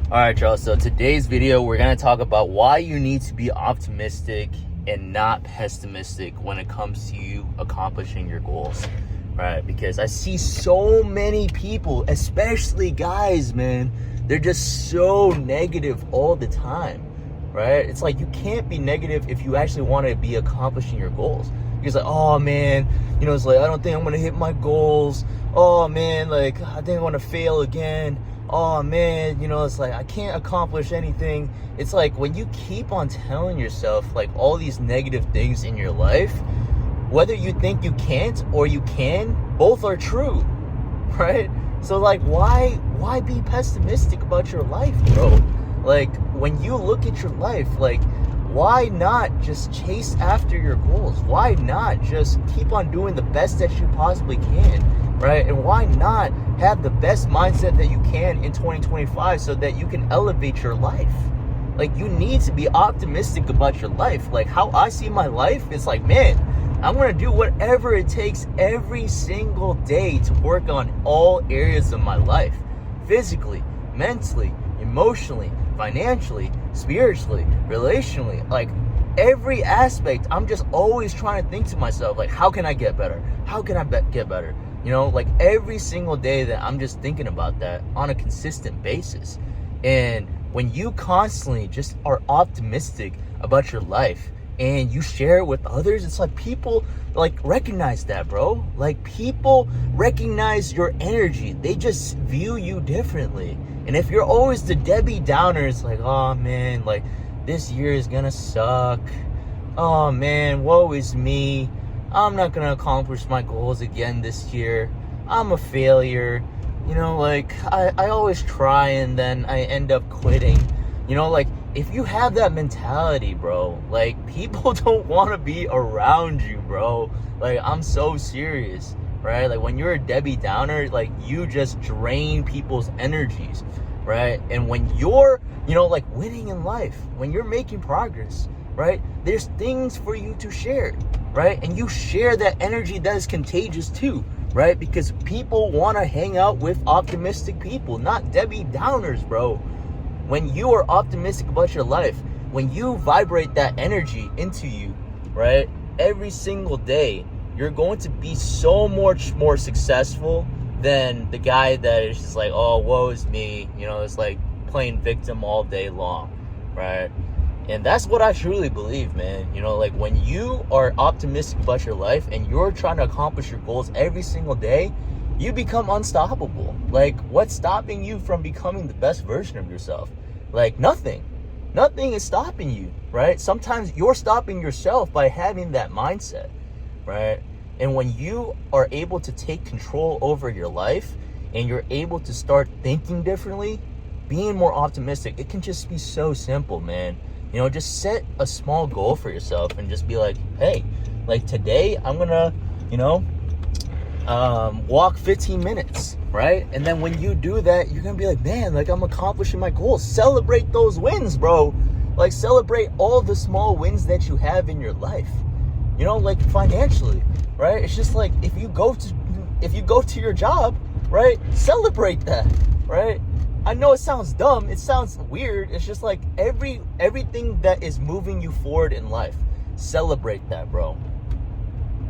All right, y'all. So today's video, we're going to talk about why you need to be optimistic and not pessimistic when it comes to you accomplishing your goals, right? Because I see so many people, especially guys, man, they're just so negative all the time, right? It's like you can't be negative if you actually want to be accomplishing your goals. You're like, oh man, it's like, I don't think I'm going to hit my goals. Oh man, like, I think I'm going to fail again. Oh man, it's like I can't accomplish anything. It's like when you keep on telling yourself like all these negative things in your life, whether you think you can't or you can, both are true, right? So like why be pessimistic about your life, bro? Like when you look at your life, like why not just chase after your goals? Why not just keep on doing the best that you possibly can, right? And why not have the best mindset that you can in 2025 so that you can elevate your life? Like you need to be optimistic about your life. Like how I see my life, it's like, man, I'm going to do whatever it takes every single day to work on all areas of my life. Physically, mentally, emotionally, financially, spiritually, relationally, like every aspect. I'm just always trying to think to myself, like, how can I get better? How can I get better? Like every single day that I'm just thinking about that on a consistent basis. And when you constantly just are optimistic about your life and you share it with others, it's like people like recognize that, bro. Like people recognize your energy. They just view you differently. And if you're always the Debbie Downer, it's like, oh man, like this year is gonna suck. Oh man, woe is me. I'm not gonna accomplish my goals again this year. I'm a failure. Like I always try and then I end up quitting. Like if you have that mentality, bro, like people don't want to be around you, bro. Like I'm so serious, right? Like when you're a Debbie Downer, like you just drain people's energies, right? And when you're, like winning in life, when you're making progress, right? There's things for you to share, right? And you share that energy that is contagious too, right? Because people want to hang out with optimistic people, not Debbie Downers, bro. When you are optimistic about your life, when you vibrate that energy into you, right? Every single day, you're going to be so much more successful than the guy that is just like, oh, woe is me. It's like playing victim all day long, right? And that's what I truly believe, man. Like when you are optimistic about your life and you're trying to accomplish your goals every single day, you become unstoppable. Like what's stopping you from becoming the best version of yourself? Like nothing is stopping you, right? Sometimes you're stopping yourself by having that mindset, right? And when you are able to take control over your life and you're able to start thinking differently, being more optimistic, it can just be so simple, man. Just set a small goal for yourself and just be like, hey, like today I'm gonna, walk 15 minutes, right? And then when you do that, you're gonna be like, man, like I'm accomplishing my goals. Celebrate those wins, bro. Like celebrate all the small wins that you have in your life, like financially, right? It's just like if you go to your job, right? Celebrate that, right? I know it sounds dumb, it sounds weird. It's just like everything that is moving you forward in life, celebrate that, bro.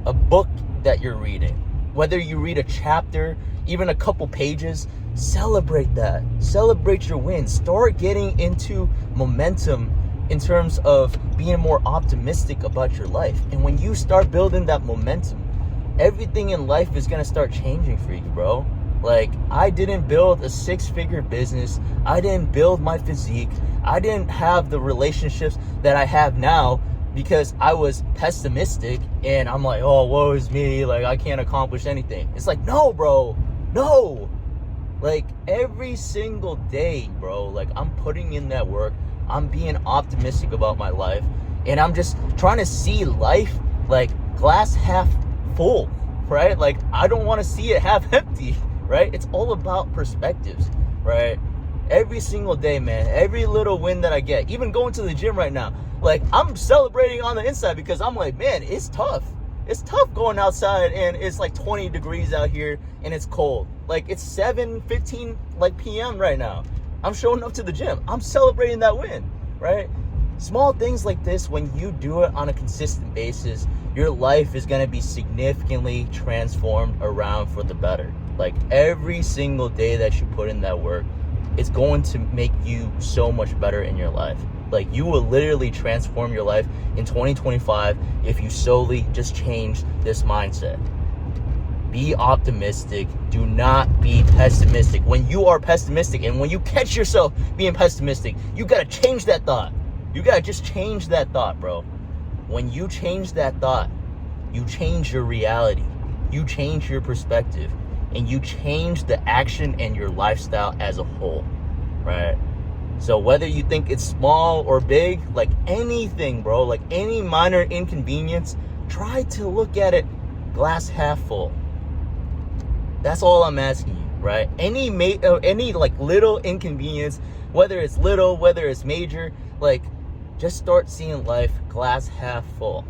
A book that you're reading, whether you read a chapter, even a couple pages, celebrate that. Celebrate your wins. Start getting into momentum in terms of being more optimistic about your life. And when you start building that momentum, everything in life is going to start changing for you, bro. Like, I didn't build a 6-figure business. I didn't build my physique. I didn't have the relationships that I have now because I was pessimistic and I'm like, oh, woe is me. Like, I can't accomplish anything. It's like, no, bro. No. Like, every single day, bro, like, I'm putting in that work. I'm being optimistic about my life. And I'm just trying to see life, like, glass half full, right? Like, I don't want to see it half empty. Right? It's all about perspectives, right? Every single day, man, every little win that I get, even going to the gym right now, like I'm celebrating on the inside because I'm like, man, it's tough. It's tough going outside and it's like 20 degrees out here and it's cold. Like it's 7:15 like PM right now, I'm showing up to the gym. I'm celebrating that win, right? Small things like this, when you do it on a consistent basis, your life is going to be significantly transformed around for the better. Like every single day that you put in that work, it's going to make you so much better in your life. Like you will literally transform your life in 2025 if you solely just change this mindset. Be optimistic. Do not be pessimistic. When you are pessimistic and when you catch yourself being pessimistic, you got to change that thought. You got to just change that thought, bro. When you change that thought, you change your reality. You change your perspective. And you change the action and your lifestyle as a whole, right? So whether you think it's small or big, like anything, bro, like any minor inconvenience, try to look at it glass half full. That's all I'm asking you, right? Any like little inconvenience, whether it's little, whether it's major, like just start seeing life glass half full.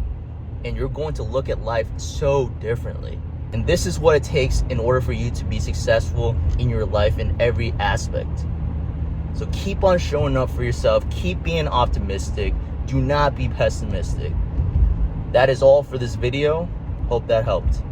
And you're going to look at life so differently. And this is what it takes in order for you to be successful in your life in every aspect. So keep on showing up for yourself. Keep being optimistic. Do not be pessimistic. That is all for this video. Hope that helped.